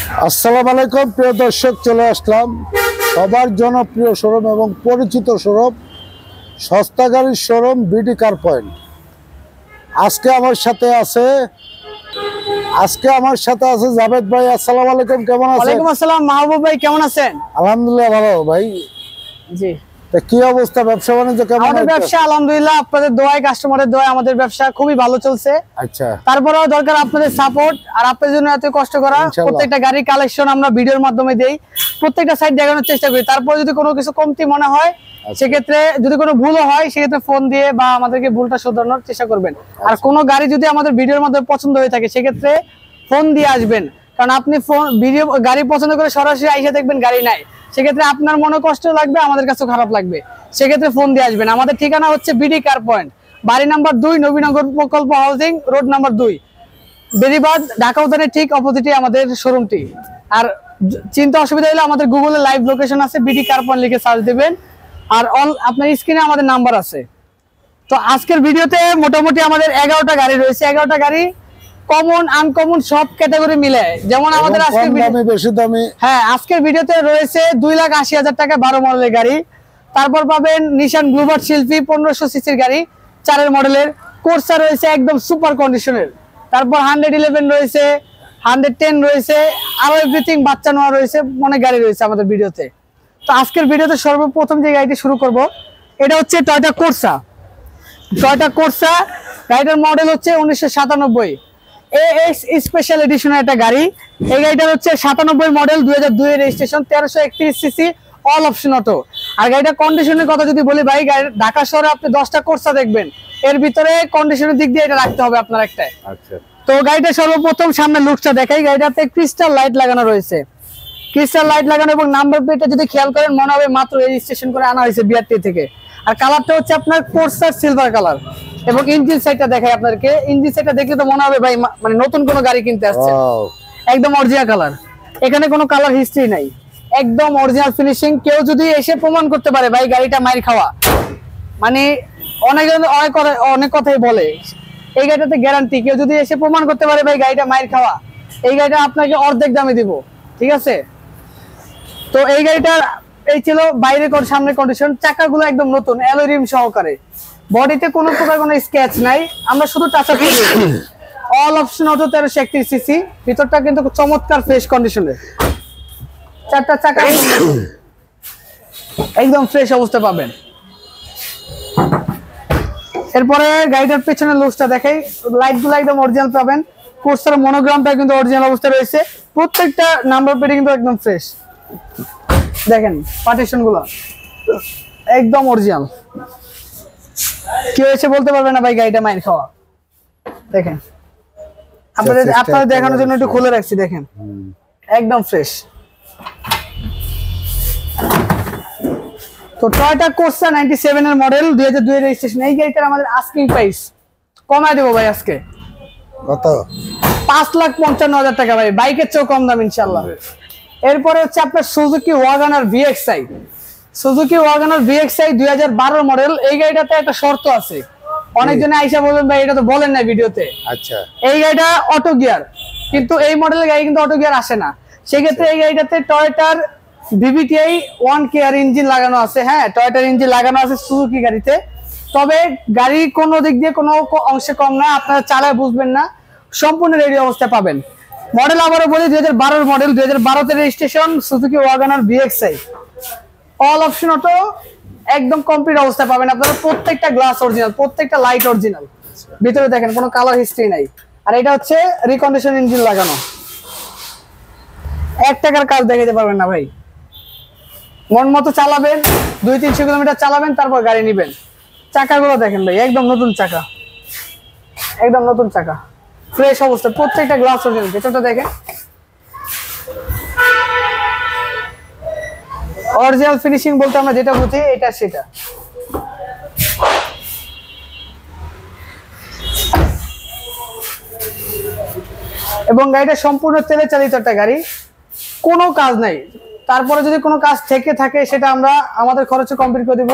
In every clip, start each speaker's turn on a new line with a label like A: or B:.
A: আসসালামু আলাইকুম প্রিয় দর্শক, চলে আসলাম সবার জনপ্রিয় শোরুম এবং পরিচিত শোরুম সস্তা গাড়ির শোরুম বিডি কার পয়েন্ট। আজকে আমার সাথে আছে জাভেদ ভাই। আসসালামু আলাইকুম, কেমন আছেন?
B: ওয়ালাইকুম আসসালাম মাহবুব ভাই, কেমন আছেন?
A: আলহামদুলিল্লাহ ভালো ভাই।
B: জি,
A: তা কি অবস্থা, ব্যবসা বাণিজ্য কেমন?
B: আমাদের ব্যবসা আলহামদুলিল্লাহ, আপনাদের দোয়ায়, কাস্টমারের দোয়ায় আমাদের ব্যবসা খুবই ভালো চলছে।
A: আচ্ছা,
B: তারপরেও দরকার আপনাদের সাপোর্ট, আর আপনাদের জন্য এত কষ্ট করা। প্রত্যেকটা গাড়ি কালেকশন আমরা ভিডিওর মাধ্যমে দেই, প্রত্যেকটা সাইড দেখানোর চেষ্টা করি। তারপর যদি কোনো কিছু কমতি মনে হয়, সেক্ষেত্রে যদি কোনো ভুলও হয়, সেক্ষেত্রে ফোন দিয়ে বা আমাদেরকে ভুলটা শোধরানোর চেষ্টা করবেন। আর কোনো গাড়ি যদি আমাদের ভিডিওর মাধ্যমে পছন্দ হয়ে থাকে, সেক্ষেত্রে ফোন দিয়ে আসবেন। কারণ আপনি গাড়ি পছন্দ করে সরাসরি আইসা দেখবেন গাড়ি নাই, সেক্ষেত্রে আপনার মনে কষ্ট লাগবে, আমাদের কাছেও খারাপ লাগবে। সেক্ষেত্রে ফোন দিয়ে আসবেন। আমাদের ঠিকানা হচ্ছে বিডি কার পয়েন্ট, বাড়ি নাম্বার 2, নবীনগর প্রকল্প housing, road number 2, Beribadh, Dhaka উদ্যানের ঠিক অপোজিটে আমাদের শোরুমটি। আর চিন্তা অসুবিধা হলে আমাদের গুগলে লাইভ লোকেশন আছে, বিডি কার পয়েন্ট লিখে সার্চ দিবেন। আর আপনার স্ক্রিনে আমাদের নাম্বার আছে। তো আজকের ভিডিওতে মোটামুটি আমাদের 11টা গাড়ি রয়েছে। 11টা গাড়ি কমন আনকমন সব ক্যাটাগরি মিলে, যেমন আমাদের আজকের ভিডিওতে রয়েছে 2,80,000 টাকা 12 মডেলের গাড়ি। তারপর পাবেন নিশান ব্লুবার্ড শিল্পী 1500 সিসির গাড়ি 4 মডেলের। কোর্সা রয়েছে একদম সুপার কন্ডিশনের। তারপর 111 রয়েছে, 110 রয়েছে, আরো এভরিথিং বাচ্চা নেওয়া রয়েছে, অনেক গাড়ি রয়েছে আমাদের ভিডিওতে। তো আজকের ভিডিওতে সর্বপ্রথম যে গাড়িটি শুরু করব, এটা হচ্ছে টয়োটা কোর্সা। গাড়িটার মডেল হচ্ছে 1997, এএক্স স্পেশাল এডিশনের একটা গাড়ি। এই গাড়িটার হচ্ছে 97 মডেল, 2002 এর registration, 1331 CC, all option auto. আর গাড়িটার কন্ডিশনের কথা যদি বলি ভাই, ঢাকা শহরে আপনি 10টা কোর্সা দেখবেন, এর ভিতরে কন্ডিশনের দিক দিয়ে এটা রাখতে হবে আপনার একটা। আচ্ছা, তো গাড়িটা সর্বপ্রথম সামনে লুকটা দেখাই। গাড়িটাতে ক্রিস্টাল লাইট লাগানো রয়েছে, এবং নাম্বার প্লেটটা যদি খেয়াল করেন মনে হবে মাত্র রেজিস্ট্রেশন করে আনা হয়েছে বিআরটি থেকে। আর কালারটা হচ্ছে আপনার কোর্সার সিলভার কালার। এবং ইঞ্জিন সাইডটা দেখাই আপনাদেরকে। ইঞ্জিন সাইডটা দেখলে তো মনে হবে ভাই মানে নতুন কোনো গাড়ি কিনতে আসছে। একদম অরিজিনাল কালার, এখানে কোনো কালার হিস্ট্রি নাই, একদম অরিজিনাল ফিনিশিং। কেউ যদি এসে প্রমাণ করতে পারে ভাই গাড়িটা মাইর খাওয়া, মানে অনেক কথাই বলে, এই গাড়িটাতে গ্যারান্টি। কেউ যদি এসে প্রমাণ করতে পারে ভাই গাড়িটা মাইর খাওয়া, এই গাড়িটা আপনাকে অর্ধেক দামে দিব, ঠিক আছে? তো এই গাড়িটার এই ছিল বাইরে সামনে কন্ডিশন। চাকাগুলো একদম নতুন, অ্যালয় রিম সহকারে। বডিতে কোনো প্রকার কোনো স্ক্র্যাচ নাই, আমরা শুধু টাচ আপ করি। All option auto, 1331 CC. ভিতরটা কিন্তু চমৎকার ফ্রেশ কন্ডিশনের, 4টা চাকা একদম ফ্রেশ অবস্থা পাবেন। এরপরে গাড়িটার পেছনের লুকসটা দেখাই। লাইটগুলো একদম অরিজিনাল পাবেন। কোর্সার মনোগ্রামটা কিন্তু অরিজিনাল অবস্থা রয়েছে। প্রত্যেকটা নাম্বার প্লেট কিন্তু একদম ফ্রেশ। দেখেন পার্টিশন গুলো একদম অরিজিনাল, কেউ এসে বলতে পারবে না ভাই গাড়িটা মাইর খাওয়া। দেখেন আপনাদের দেখানোর জন্য একটু খুলে রাখছি, দেখেন একদম ফ্রেশ। তো টয়োটা কোর্সা 97 এর মডেল, 2002 এর রেজিস্ট্রেশন। এই গাড়িটার আমাদের আস্কিং প্রাইস কমায় দেবো ভাই আজকে।
A: কত?
B: 5,55,000 টাকা ভাই, বাইকের চেয়েও কম দাম ইনশাআল্লাহ। এরপরে হচ্ছে আপনার সুজুকি ওয়াগনার ভিএক্সআই। 2012 মডেল। এই গাড়িটাতে একটা শর্ত আছে, অনেকজনে আইসা বলবেন ভাই এটা তো বলেন না ভিডিওতে। আচ্ছা, এই গাড়িটা অটো গিয়ার, কিন্তু এই মডেলের গাড়ি কিন্তু অটো গিয়ার আসে না। সেক্ষেত্রে এই গাড়িটাতে টয়োটার ভিভিটিআই 1KR ইঞ্জিন লাগানো আছে। হ্যাঁ, টয়োটার ইঞ্জিন লাগানো আছে সুজুকি গাড়িতে। তবে গাড়ি কোনো দিক দিয়ে কোনো অংশে কম না, আপনারা চালায় বুঝবেন না, সম্পূর্ণ রেডি অবস্থায় পাবেন। মডেল আবারও বলি 2012 মডেল, 2012 তে registration, Suzuki Wagon R VXI, all option auto, একদম কমপ্লিট অবস্থায় পাবেন আপনারা। প্রত্যেকটা গ্লাস অরিজিনাল, প্রত্যেকটা লাইট অরিজিনাল। ভিতরে দেখেন কোনো কালার হিস্ট্রি নাই। আর এটা হচ্ছে রিকন্ডিশন ইঞ্জিন লাগানো। 1 টাকার কাজ দেখাতে পারবেন না ভাই। মন মতো চালাবেন, 200-300 কিলোমিটার চালাবেন, তারপর গাড়ি নিবেন। চাকাগুলো দেখেন ভাই, একদম নতুন চাকা, একদম নতুন চাকা, ফ্রেশ অবস্থা, প্রত্যেকটা গ্লাস অরিজিনাল। ভেতরটা দেখেন অরিজিনাল ফিনিশিং বলতে আমরা যেটা বুঝি এটা সেটা। এবং গাড়িটা সম্পূর্ণ তেলে চালিত একটা গাড়ি, কোনো কাজ নাই। তারপরে যদি কোনো কাজ থেকে থাকে সেটা আমরা আমাদের খরচে কমপ্লিট করে দিব।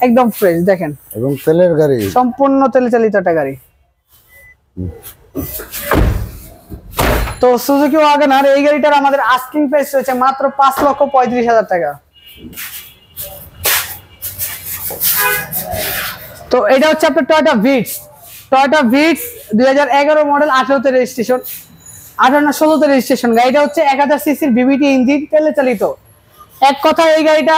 B: একদম ফ্রেশ দেখেন,
A: এবং তেলের গাড়ি, সম্পূর্ণ
B: তেলে চালিত একটা গাড়ি। তো সুজুকি ওয়াগনার এই গাড়িটার আমাদের আস্কিং প্রাইস রয়েছে মাত্র 5,35,000 টাকা। তো এটা হচ্ছে আপনার টয়োটা ভিটস 2011 মডেল, 18তে রেজিস্ট্রেশন, 18 না 16তে রেজিস্ট্রেশন। গাড়িটা হচ্ছে 1000 সিসির বিবিটি ইঞ্জিন, তেলে চালিত। এক কথা এই গাড়িটা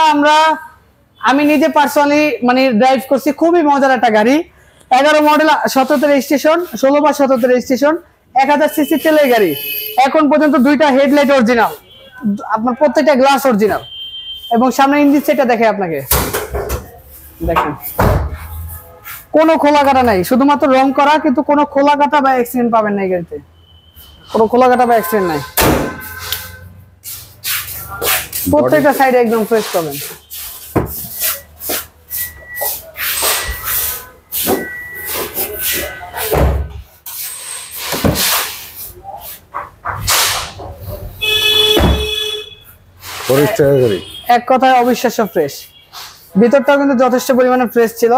B: আমি নিজে পার্সোনালি মানে ড্রাইভ করছি, খুবই মজার একটা গাড়ি। 11 মডেল, 17তে রেজিস্ট্রেশন, 16 বা 17তে রেজিস্ট্রেশন, 1000 সিসি তেলের গাড়ি। এখন পর্যন্ত দুইটা হেডলাইট অরিজিনাল, আপনার প্রত্যেকটা গ্লাস অরিজিনাল, এবং সামনে ইঞ্জিন সেটটা দেখে আপনাকে দেখেন, কোনো খোলা কাটা নাই, শুধুমাত্র রং করা, কিন্তু কোনো খোলা কাটা বা অ্যাক্সিডেন্ট পাবেন না এই গাড়িতে, কোনো খোলা কাটা বা অ্যাক্সিডেন্ট নাই। প্রত্যেকটা সাইডে একদম ফ্রেশ পাবেন। এক কথায় অবিশ্বাস্য ফ্রেশ। ভিতরটাও কিন্তু যথেষ্ট পরিমাণে ফ্রেশ ছিল,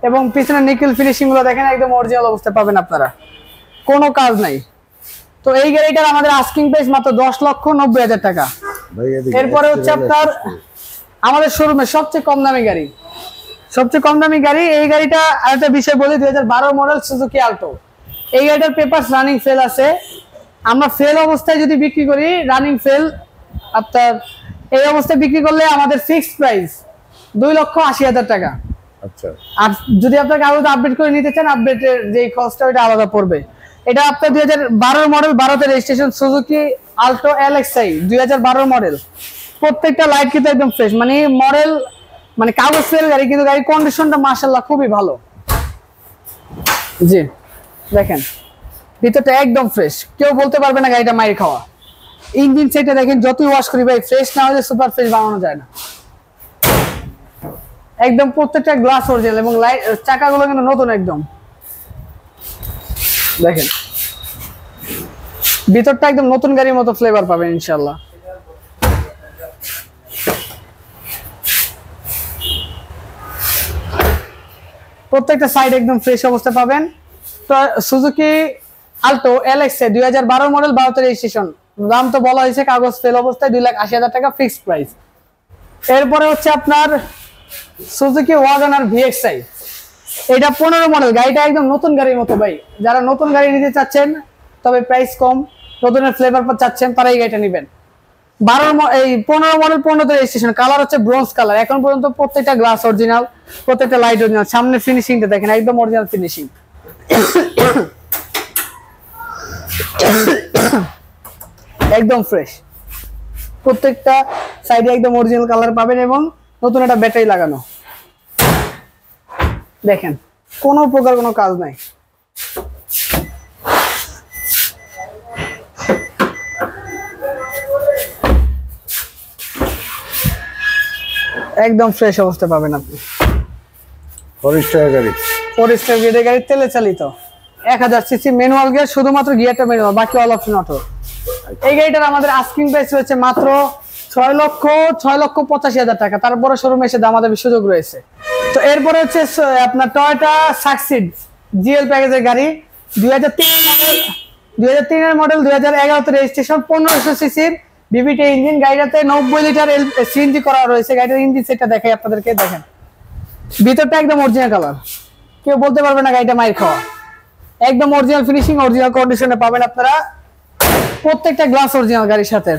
B: এবং পিছনে নিকেল ফিনিশিং গুলো দেখেন একদম অরিজিনাল অবস্থায় পাবেন আপনারা, কোনো কাজ নাই। তো এই গাড়িটার আমাদের আস্কিং প্রাইস মাত্র 10,90,000 টাকা। এরপরে হচ্ছে আপনার আমাদের শোরুমে সবচেয়ে কম দামি গাড়ি, এই গাড়িটা আরেকটা বিষয় বলি, 2012 মডেল সুজুকি আল্টো। এই গাড়িটার পেপারস রানিং ফেল আছে। আমরা ফেল অবস্থায় যদি বিক্রি করি, রানিং ফেল আপনার এই অবস্থায় বিক্রি করলে আমাদের ফিক্সড প্রাইস 2,80,000 টাকা।
A: আচ্ছা,
B: আর যদি আপনার কাগজ আপডেট করে নিতে চান, আপডেটের যে কস্টটা ওটা আলাদা পড়বে। এটা আপনার 2012 মডেল, 12তে registration, Suzuki Alto LXi 2012 model. প্রত্যেকটা লাইট কিন্তু একদম ফ্রেশ, মানে মডেল মানে কাগজ ফেল গাড়ি, কিন্তু গাড়ির কন্ডিশনটা মাশাআল্লাহ খুবই ভালো। জি দেখেন ভিতরটা একদম ফ্রেশ, কেউ বলতে পারবে না গাড়িটা মাইর খাওয়া। ইঞ্জিন সেটে দেখেন, যতই ওয়াশ করি ভাই, ফ্রেশ না হলে সুপার ফ্রেশ বানানো যায় না। একদম প্রত্যেকটা গ্লাস অরিজিনাল, এবং লাইট চাকাগুলো কিন্তু নতুন একদম। দেখেন ভিতরটা একদম নতুন গাড়ির মতো ফ্লেভার পাবেন ইনশাআল্লাহ। প্রত্যেকটা সাইড একদম ফ্রেশ অবস্থা পাবেন। তো সুজুকি আল্টো LXi 2012 মডেল, 12তে রেজিস্ট্রেশন। দাম তো বলা হয়েছে কাগজ ফেল অবস্থায় 2,80,000 টাকা ফিক্সড প্রাইস। এরপরে হচ্ছে আপনার সুজুকি ওয়াগনার VXi, এটা 15 মডেল। গাড়িটা একদম নতুন গাড়ির মতো ভাই, যারা নতুন গাড়ি নিতে চাচ্ছেন তবে প্রাইস কম, নতুনের ফ্লেভার চাচ্ছেন, তারা এই গাড়িটা নেবেন। 15 মডেল, 15তে রেজিস্ট্রেশন। কালার হচ্ছে ব্রোঞ্জ কালার। এখন পর্যন্ত প্রত্যেকটা গ্লাস অরিজিনাল, প্রত্যেকটা লাইট অরিজিনাল। সামনে ফিনিশিংটা দেখেন একদম অরিজিনাল ফিনিশিং, একদম ফ্রেশ। প্রত্যেকটা সাইডে একদম অরিজিনাল কালার পাবেন, এবং নতুন একটা ব্যাটারি লাগানো। দেখেন কোনো প্রকার কোনো কাজ নাই। একদম ফ্রেশ অবস্থা পাবেন আপনি।
A: ফরেস্টার
B: গ্রেডের গাড়ি, তেলে চালিত, 1000 সিসি, ম্যানুয়াল গিয়ার, শুধুমাত্র গিয়ারটা ম্যানুয়াল, বাকি অল অপশন অটো। এই গাড়িটার আমাদের আস্কিং প্রাইস রয়েছে মাত্র 6,85,000 টাকা। তারপরে শোরুমে এসে দামাদামি সুযোগ রয়েছে। তো এরপরে হচ্ছে আপনার টয়োটা সাকসিড GL প্যাকেজের গাড়ি, 2003 মডেল, 2011তে রেজিস্ট্রেশন, 1500 সিসির বিবিটি ইঞ্জিন। গাড়িটাতে 90 লিটার CNG করা রয়েছে। গাড়িটার ইঞ্জিন সেটটা দেখাই আপনাদেরকে, দেখেন ভিতরটা একদম অরিজিনাল কালার, কেউ বলতে পারবে না গাড়িটা মাইর খাওয়া। একদম অরিজিনাল ফিনিশিং, অরিজিনাল কন্ডিশনে পাবেন আপনারা। প্রত্যেকটা গ্লাস অরিজিনাল, গাড়ির সাথে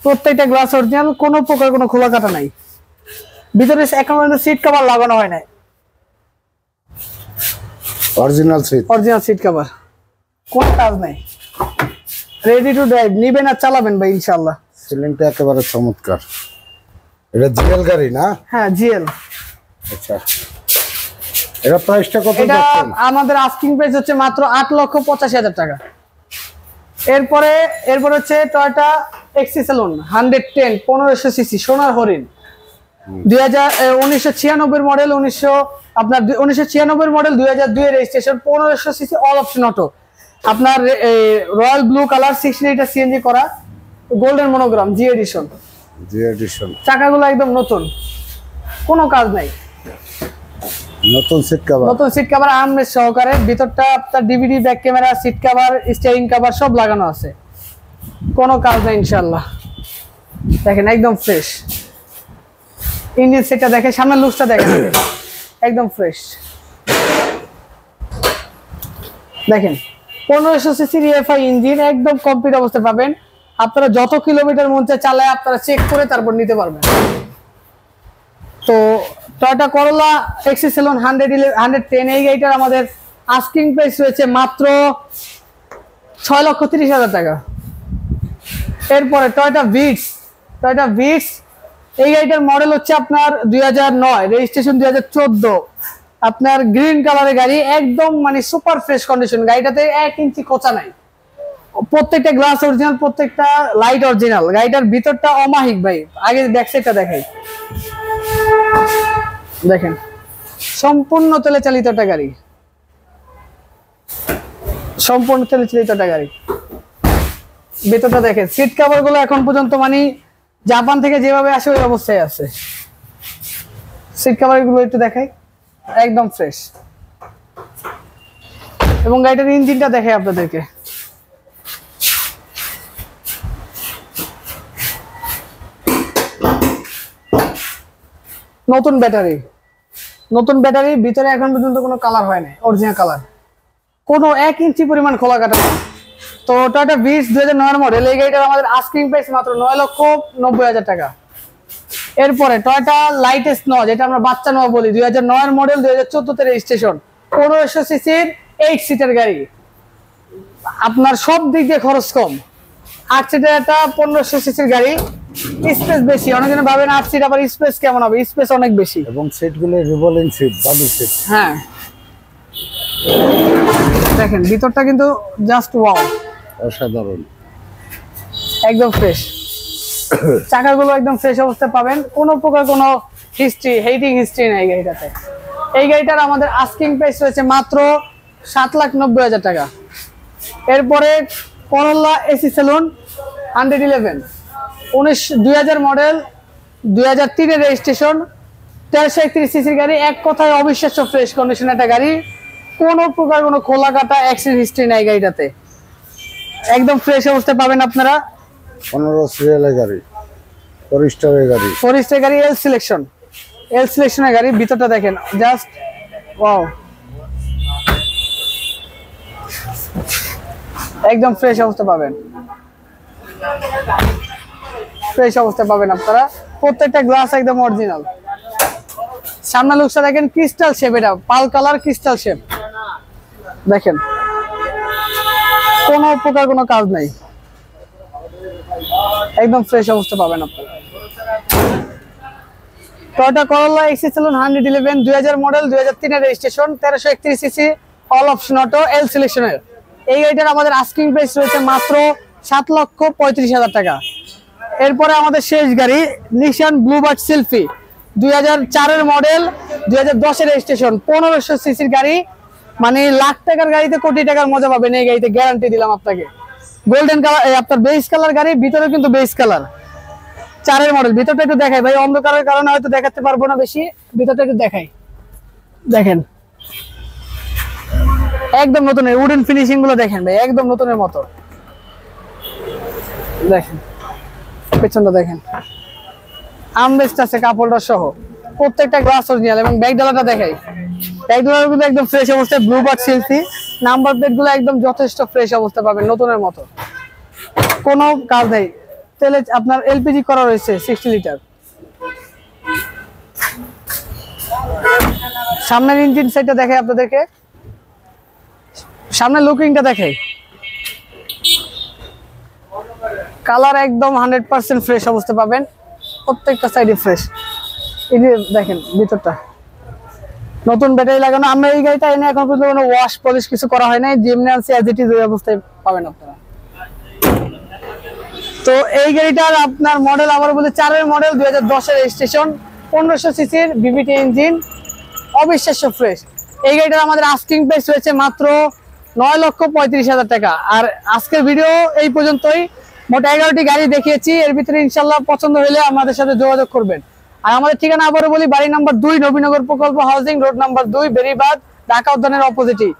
B: প্রত্যেকটা গ্লাস অরিজিনাল, কোনো প্রকার কোনো খোলা কাটা নাই। ভিতরে এখন পর্যন্ত সিট কভার লাগানো হয় নাই,
A: অরিজিনাল
B: সিট কভার, কোনো কাজ নাই। রেডি টু ড্রাইভ, নিবেন আর চালাবেন ভাই ইনশাআল্লাহ।
A: সিলিংটা একেবারে চমৎকার। এটা জিএল গাড়ি না?
B: হ্যাঁ জিএল।
A: আচ্ছা, এটা প্রাইসটা কত?
B: এটা আমাদের আস্কিং প্রাইস হচ্ছে মাত্র 8,85,000 টাকা। এরপরে হচ্ছে টয়োটা এক্সিসেলন 110 1500 সিসি সোনার হরিণ, 1996 মডেল, 1996 মডেল, 2002 এর registration, 1500 CC, all option auto. আপনার royal blue colour, 60 litre CNG করা, গোল্ডেন মনোগ্রাম, জি এডিশন। চাকাগুলো একদম নতুন, কোনো কাজ নাই।
A: নতুন সিট কভার
B: আর্মরেস্ট সহকারে। ভিতরটা আপনার DVD back camera, seat cover, steering cover সব লাগানো আছে। কোনো কাজ নেই ইনশাআল্লাহ। দেখেন একদম ফ্রেশ ইঞ্জিন সেটটা দেখে, সামনের লুকসটা দেখেন একদম ফ্রেশ। দেখেন 1500 সিসির EFI ইঞ্জিন একদম কমপ্লিট অবস্থায় পাবেন। আপনারা যত কিলোমিটার মধ্যে চালায় আপনারা চেক করে তারপর নিতে পারবেন। তো টয়োটা করোলা XC-Salon 110 এই গাড়িটার আমাদের আস্কিং প্রাইস রয়েছে মাত্র 6,30,000 টাকা। এরপরে টয়োটা ভিটস এই গাড়িটার মডেল হচ্ছে আপনার 2009, রেজিস্ট্রেশন 2014, আপনার গ্রিন কালারের গাড়ি, একদম মানে সুপার ফ্রেশ কন্ডিশন। গাড়িটাতে 1 ইঞ্চি খোঁচা নাই, প্রত্যেকটা গ্লাস অরিজিনাল, প্রত্যেকটা লাইট অরিজিনাল। গাড়িটার ভিতরটা অমাহিক ভাই। আগে ব্যাক সাইডটা দেখাই, দেখেন সম্পূর্ণ তেলে চালিত একটা গাড়ি, সম্পূর্ণ তেলে চালিত একটা গাড়ি। ভিতরটা দেখেন, সিট কভার গুলো এখন পর্যন্ত মানে জাপান থেকে যেভাবে আসে ওই অবস্থায় আছে। সিট কভার গুলো একটু দেখাই, একদম ফ্রেশ। এবং গাড়িটার ইঞ্জিনটা দেখাই আপনাদেরকে, নতুন ব্যাটারি, ভিতরে এখন পর্যন্ত কোনো কালার হয় না, অরিজিনাল কালার, কোনো 1 ইঞ্চি পরিমাণ খোলা কাটা নেই। তো টয়োটা ভিটস 2009 মডেল, এই গাড়িটার আমাদের আস্কিং প্রাইস মাত্র 9,90,000 টাকা। এরপরে টয়োটা লাইটেস্ট ন, যেটা আমরা বাচ্চা নয় বলি, 2009 মডেল, 2014 রেজিস্ট্রেশন, 1500 সিসির 8 সিটার গাড়ি। আপনার সব দিক দিয়ে খরচ কম। 8 সিটার একটা 1500 সিসির গাড়ি, স্পেস বেশি। অনেকজন ভাবেন 8 সিট আবার স্পেস কেমন হবে, স্পেস অনেক বেশি।
A: এবং সিটগুলো রিভলভিং সিট, ডাবল সিট।
B: হ্যাঁ দেখেন ভিতরটা কিন্তু জাস্ট ওয়াও,
A: অসাধারণ,
B: একদম ফ্রেশ। চাকাগুলো একদম ফ্রেশ অবস্থায় পাবেন, কোনো প্রকার কোনো হেটিং হিস্ট্রি নেই গাড়িটাতে। এই গাড়িটার আমাদের আস্কিং প্রাইস রয়েছে মাত্র 7,90,000 টাকা। এরপরে করোলা XC-Salon 111, 2000 মডেল, 2003 রেজিস্ট্রেশন, 1331 সিসির গাড়ি। এক কথায় অবিশ্বাস্য ফ্রেশ কন্ডিশন একটা গাড়ি, কোনো প্রকার কোনো খোলা কাটা অ্যাক্সিডেন্ট হিস্ট্রি নাই গাড়িটাতে, একদম ফ্রেশ অবস্থায় পাবেন আপনারা।
A: 15 সিরিয়ালের গাড়ি,
B: ফরিস্টের গাড়ি, এল সিলেকশনের গাড়ি। ভিতরটা দেখেন জাস্ট ওয়াও, একদম ফ্রেশ অবস্থা পাবেন, আপনারা। প্রত্যেকটা গ্লাস একদম অরিজিনাল। সামনে লুকসটা দেখেন, ক্রিস্টাল শেপ, এটা পাল কালার ক্রিস্টাল শেপ। দেখেন কোনো প্রকার কোনো কাজ নাই, একদম ফ্রেশ অবস্থা পাবেন আপনারা। Toyota Corolla XC-Salon 111, 2000 model, 2003 registration, 1331 CC, all option auto, L সিলেকশনের। এই গাড়িটার আমাদের আস্কিং প্রাইস রয়েছে মাত্র 7,35,000 টাকা। এরপরে আমাদের শেষ গাড়ি নিশান ব্লুবার্ড সেলফি, 2004 মডেল, 2010 রেজিস্ট্রেশন, 1500 সিসির গাড়ি। মানে লাখ টাকার গাড়িতে কোটি টাকার মজা পাবেন এই গাড়িতে, গ্যারান্টি দিলাম আপনাকে। গোল্ডেন কালার, আপনার বেস কালার গাড়ি, ভিতরে কিন্তু বেস কালার। 4 মডেল। ভিতরটা একটু দেখাই ভাই, অন্ধকারের কারণে হয়তো দেখাতে পারবো না বেশি, ভিতরটা একটু দেখাই। দেখেন একদম নতুন, উডেন ফিনিশিং গুলো দেখেন ভাই, একদম নতুনের মতো। দেখেন পেছনটা দেখেন, আমরেস্ট আছে কাপড়টা সহ, প্রত্যেকটা গ্লাস অরিজিনাল। এবং ব্যাক ডালাটা দেখাই, ব্যাক ডালার গুলো একদম ফ্রেশ অবস্থায়, ব্লুবার্ড সেলফি। নাম্বার প্লেট গুলো একদম যথেষ্ট ফ্রেশ অবস্থা পাবেন, নতুনের মতো, কোনো কাজ নেই। তেলে আপনার এলপিজি করা রয়েছে 60 লিটার। সামনের ইঞ্জিন সাইডটা দেখাই আপনাদেরকে, সামনের লুকিংটা দেখাই, কালার একদম 100% ফ্রেশ অবস্থা পাবেন, প্রত্যেকটা সাইডে ফ্রেশ। এই যে দেখেন ভিতরটা, নতুন ব্যাটারি লাগানো। আমরা এই গাড়িটা এনে এখন পর্যন্ত কোনো ওয়াশ পলিশ কিছু করা হয় নাই, যেমনি আছে অ্যাজ ইট ইজ ওই অবস্থায় পাবেন আপনারা। তো এই গাড়িটার আপনার মডেল আবার বলে 4 মডেল, 2010 রেজিস্ট্রেশন, 1500 সিসির ভিভিটি ইঞ্জিন, অবিশ্বাস্য ফ্রেশ। এই গাড়িটার আমাদের আস্কিং প্রাইস রয়েছে মাত্র 9,35,000 টাকা। আর আজকের ভিডিও এই পর্যন্তই, মোট 11টি গাড়ি দেখিয়েছি। এর ভিতরে ইনশাল্লাহ পছন্দ হলে আমাদের সাথে যোগাযোগ করবেন। আর আমাদের ঠিকানা আবারও বলি, বাড়ি নাম্বার 2, নবীনগর প্রকল্প housing, road number 2, Beribadh, Dhaka উদ্যানের অপোজিটই।